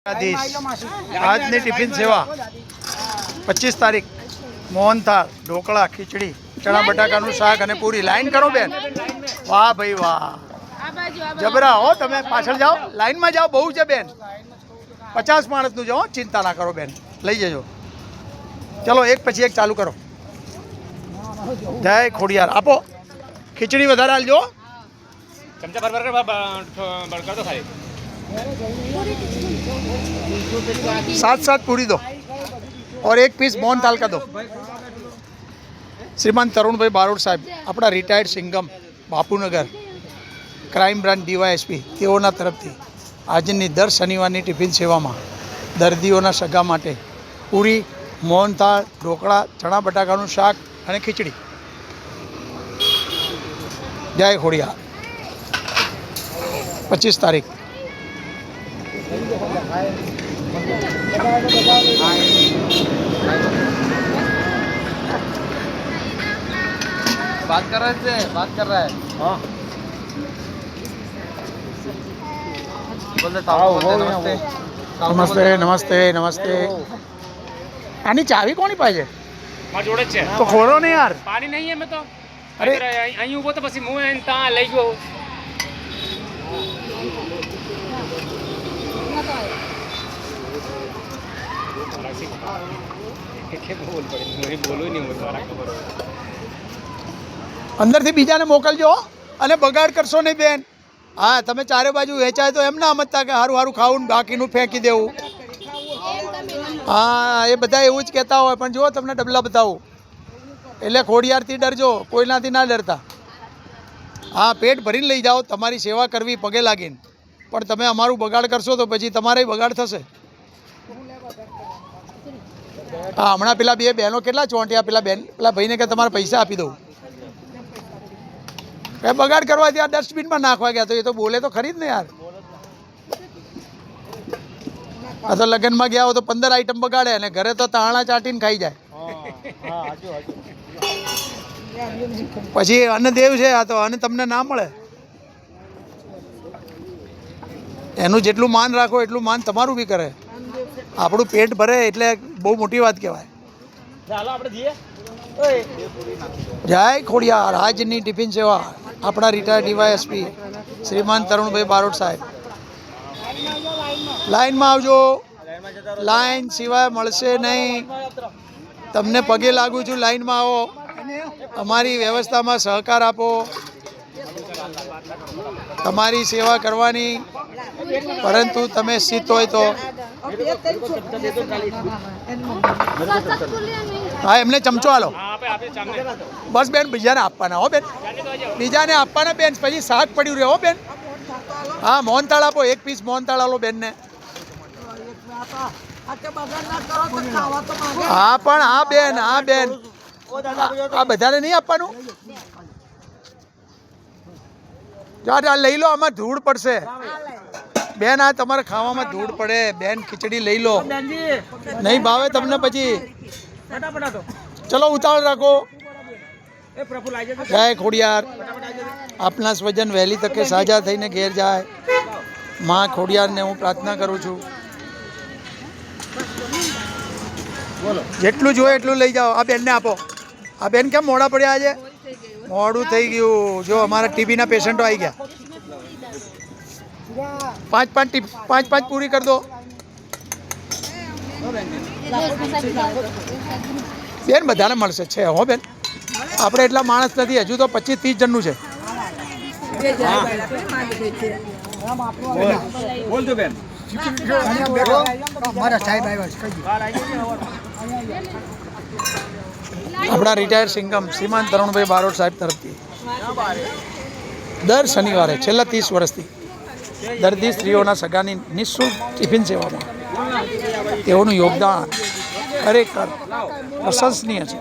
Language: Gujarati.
આજની ટિફિન સેવા 25 તારીખ મોહનથાળ, ઢોકળા, ખીચડી, ચણા બટાકાનું શાક અને પૂરી. લાઈન કરો બેન. વાહ ભાઈ વાહ, જબરા હો. તમે પાછળ જાઓ, લાઈનમાં જાઓ. બહુ છે બેન, 50 માણસનું જાઓ. ચિંતા ના કરો બેન, લઈ જજો. ચલો એક પછી એક ચાલુ કરો. જય ખોડિયાર. આપો ખીચડી વધારે આલજો. चमचा भर भर कर दो खाली 7 पूरी दो और एक पीस मोहन थाल का दो. श्रीमान तरुणभाई बारोट साहब, अपना retired Singham Bapunagar crime branch DYSP તેઓના તરફથી આજની દર શનિવારની ટિફિન સેવામાં દર્દીઓના સગા માટે પૂરી, મોહનથાળ, ઢોકળા, ચણા બટાકાનું શાક અને ખીચડી. જય ખોડિયાર. 25 તારીખ. बात कर रहे थे, बात कर रहा है. हाँ बोलते नमस्ते. નમસ્તે નમસ્તે નમસ્તે. આની ચાવી કોની પાસે? મારા જોડે જ છે. તો ખોલો ને યાર. પાણી નહીં એમ તો. અરે અહીં ઉભો તો પછી હું ત્યાં લઈ ગયો. અંદરથી બીજાને મોકલજો અને બગાડ કરશો નહીં બેન. હા, તમે ચારે બાજુ વેચાય તો એમ ના સમજતા કે સારું સારું ખાવું બાકીનું ફેંકી દેવું. હા, એ બધા એવું જ કહેતા હોય, પણ જુઓ તમને ડબલા બતાવું. એટલે ખોડિયારથી ડરજો, કોઈનાથી ના ડરતા. હા, પેટ ભરીને લઈ જાઓ. તમારી સેવા કરવી પગે લાગીને, પણ તમે અમારું બગાડ કરશો તો પછી તમારે બગાડ થશે. હા, હમણાં પેલા બે બહેનો કેટલા ચોંટ્યા. પેલા ભાઈને કે તમારે પૈસા આપી દઉં. એ બગાડ કરવા ત્યાં ડસ્ટબિનમાં નાખવા ગયા. તો એ તો બોલે તો ખરી જ ને યાર. આ તો લગ્નમાં ગયા હો તો 15 આઈટમ બગાડે અને ઘરે તો તાણા ચાટીને ખાઈ જાય. પછી અન્નદેવ છે આ તો, અને તમને ના મળે. એનું જેટલું માન રાખો એટલું માન તમારું બી કરે. આપણું પેટ ભરે એટલે બહુ મોટી વાત કહેવાય. જય ખોડિયાર. આજની ટિફિન સેવા આપણા રિટાયર્ડ DYSP શ્રીમાન તરુણભાઈ બારોટ સાહેબ. લાઈનમાં આવજો. લાઈન સિવાય મળશે નહીં. તમને પગે લાગુ છું, લાઈનમાં આવો. અમારી વ્યવસ્થામાં સહકાર આપો. તમારી સેવા કરવાની, પરંતુ તમે સ્થિત હોય તો. હા, એમને ચમચો આલો. બસ બેન, બીજાને આપવાના હો બેન, બીજાને આપવાના બેન. પછી શાક પડ્યું રહે હો બેન. હા, મોહનથાળ આપો. એક પીસ મોહનથાળ આલો બેનને. હા પણ હા બેન, હા બેન, આ બધાને નહીં આપવાનું. જો લઈ લો, આમાં ધૂળ પડશે બેન. આ તમારે ખાવામાં ધૂળ પડે બેન. ખીચડી લઈ લો, નહીં ભાવે તમને પછી. ચલો ઉતાવળ રાખો. જય ખોડિયાર. આપના સ્વજન વહેલી તકે સાજા થઈને ઘેર જાય. માં ખોડિયારને હું પ્રાર્થના કરું છું. જેટલું જોઈએ એટલું લઈ જાઓ. આ બેનને આપો. આ બેન કેમ મોડા પડ્યા આજે? મોડું થઈ ગયું. જો અમારા TBના પેશન્ટો આવી ગયા. 5 પૂરી કરી દો બેન. બધાને મળશે છે હો બેન. આપણે એટલા માણસ નથી, હજુ તો 25-30 જણનું છે. આપણા રિટાયર્ડ સિંગમ શ્રીમાન તરુણભાઈ બારોટ સાહેબ તરફથી દર શનિવારે છેલ્લા 30 વર્ષથી દર્દી સ્ત્રીઓના સગાની નિઃશુલ્ક ટિફિન સેવામાં તેઓનું યોગદાન ખરેખર પ્રશંસનીય છે.